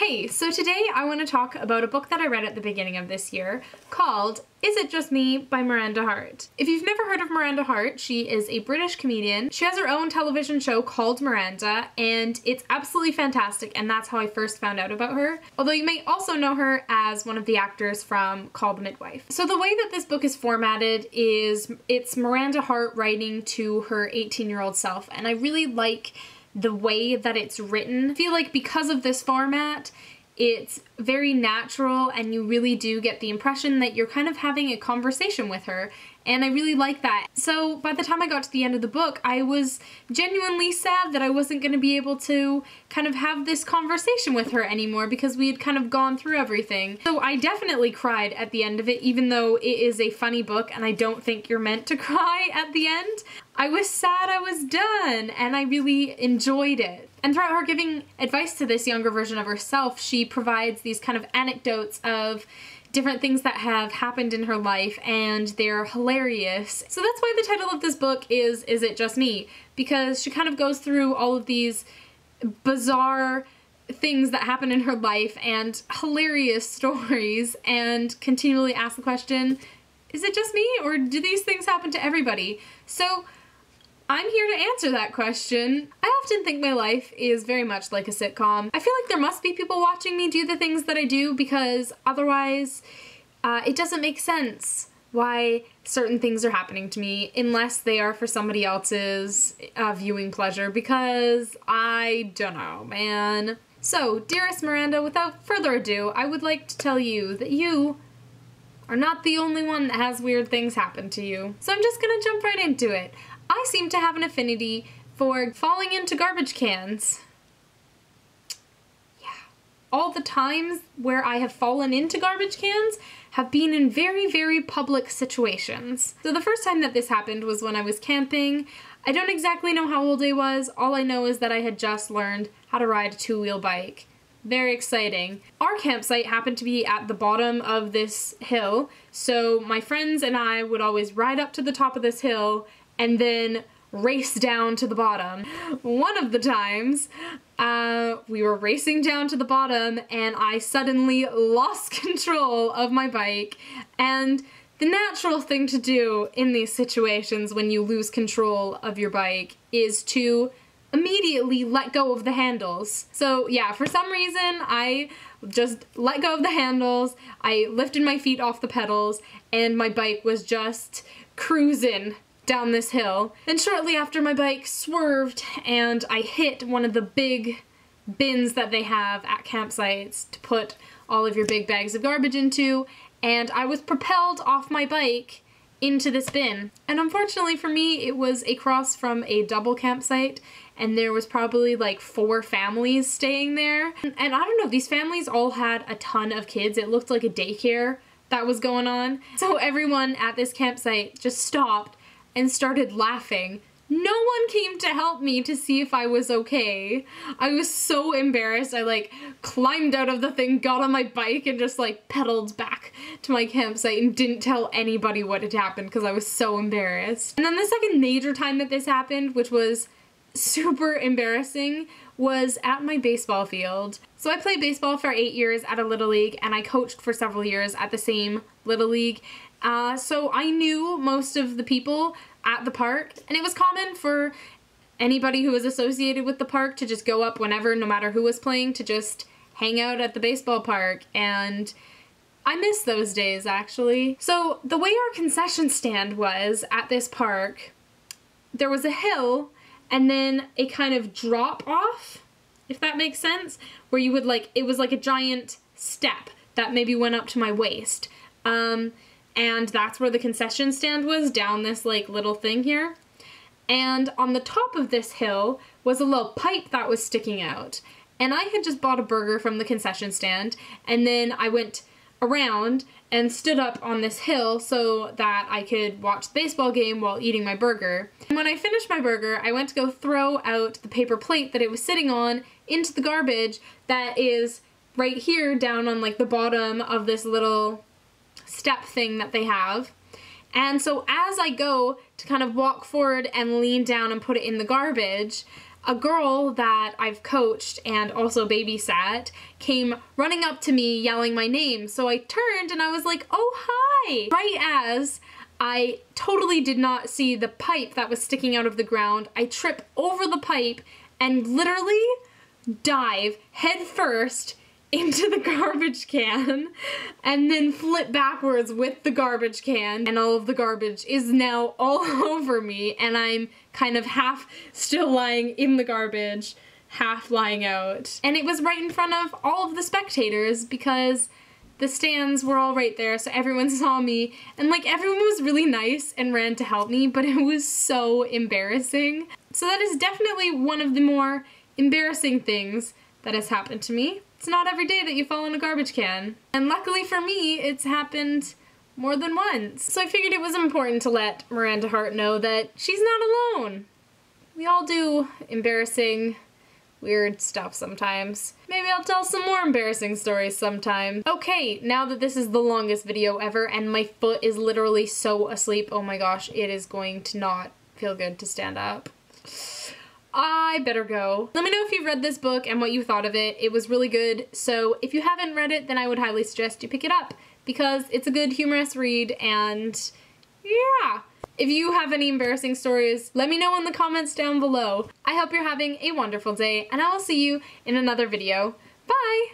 Hey, so today I want to talk about a book that I read at the beginning of this year called Is It Just Me by Miranda Hart. If you've never heard of Miranda Hart, she is a British comedian. She has her own television show called Miranda, and it's absolutely fantastic, and that's how I first found out about her. Although you may also know her as one of the actors from Call the Midwife. So the way that this book is formatted is it's Miranda Hart writing to her 18-year-old self, and I really like the way that it's written. I feel like because of this format, it's very natural and you really do get the impression that you're kind of having a conversation with her, and I really like that. So by the time I got to the end of the book, I was genuinely sad that I wasn't going to be able to kind of have this conversation with her anymore because we had kind of gone through everything. So I definitely cried at the end of it, even though it is a funny book and I don't think you're meant to cry at the end. I was sad I was done, and I really enjoyed it. And throughout her giving advice to this younger version of herself, she provides these kind of anecdotes of different things that have happened in her life, and they're hilarious. So that's why the title of this book is It Just Me? Because she kind of goes through all of these bizarre things that happen in her life and hilarious stories, and continually asks the question, is it just me, or do these things happen to everybody? So I'm here to answer that question. I often think my life is very much like a sitcom. I feel like there must be people watching me do the things that I do, because otherwise it doesn't make sense why certain things are happening to me unless they are for somebody else's viewing pleasure, because I don't know, man. So, dearest Miranda, without further ado, I would like to tell you that you are not the only one that has weird things happen to you. So I'm just gonna jump right into it. I seem to have an affinity for falling into garbage cans. Yeah. All the times where I have fallen into garbage cans have been in very, very public situations. So the first time that this happened was when I was camping. I don't exactly know how old I was. All I know is that I had just learned how to ride a two-wheel bike. Very exciting. Our campsite happened to be at the bottom of this hill, so my friends and I would always ride up to the top of this hill and then race down to the bottom. One of the times, we were racing down to the bottom and I suddenly lost control of my bike, and the natural thing to do in these situations when you lose control of your bike is to immediately let go of the handles. So yeah, for some reason I just let go of the handles, I lifted my feet off the pedals, and my bike was just cruising down this hill. And shortly after, my bike swerved and I hit one of the big bins that they have at campsites to put all of your big bags of garbage into, and I was propelled off my bike into this bin. And unfortunately for me, it was across from a double campsite, and there was probably like 4 families staying there. And I don't know, these families all had a ton of kids. It looked like a daycare that was going on. So everyone at this campsite just stopped and started laughing. No one came to help me to see if I was okay. I was so embarrassed. I like climbed out of the thing, got on my bike, and just like pedaled back to my campsite and didn't tell anybody what had happened because I was so embarrassed. And then the second major time that this happened, which was super embarrassing, was at my baseball field. So I played baseball for 8 years at a Little League, and I coached for several years at the same Little League. So I knew most of the people at the park, and it was common for anybody who was associated with the park to just go up whenever, no matter who was playing, to just hang out at the baseball park, and I miss those days, actually. So the way our concession stand was at this park, there was a hill and then a kind of drop off, if that makes sense, where you would like, it was like a giant step that maybe went up to my waist. And that's where the concession stand was, down this like little thing here. And on the top of this hill was a little pipe that was sticking out. And I had just bought a burger from the concession stand, and then I went around and stood up on this hill so that I could watch the baseball game while eating my burger. And when I finished my burger, I went to go throw out the paper plate that it was sitting on into the garbage that is right here down on like the bottom of this little step thing that they have. And so as I go to kind of walk forward and lean down and put it in the garbage, a girl that I've coached and also babysat came running up to me yelling my name. So I turned and I was like, oh, hi! Right as I totally did not see the pipe that was sticking out of the ground, I trip over the pipe and literally dive head first into the garbage can and then flip backwards with the garbage can, and all of the garbage is now all over me and I'm kind of half still lying in the garbage, half lying out. And it was right in front of all of the spectators because the stands were all right there, so everyone saw me, and like everyone was really nice and ran to help me, but it was so embarrassing. So that is definitely one of the more embarrassing things that has happened to me. It's not every day that you fall in a garbage can. And luckily for me, it's happened more than once. So I figured it was important to let Miranda Hart know that she's not alone. We all do embarrassing, weird stuff sometimes. Maybe I'll tell some more embarrassing stories sometime. Okay, now that this is the longest video ever and my foot is literally so asleep, oh my gosh, it is going to not feel good to stand up. I better go. Let me know if you've read this book and what you thought of it. It was really good, so if you haven't read it, then I would highly suggest you pick it up because it's a good humorous read, and yeah. If you have any embarrassing stories, let me know in the comments down below. I hope you're having a wonderful day, and I will see you in another video. Bye!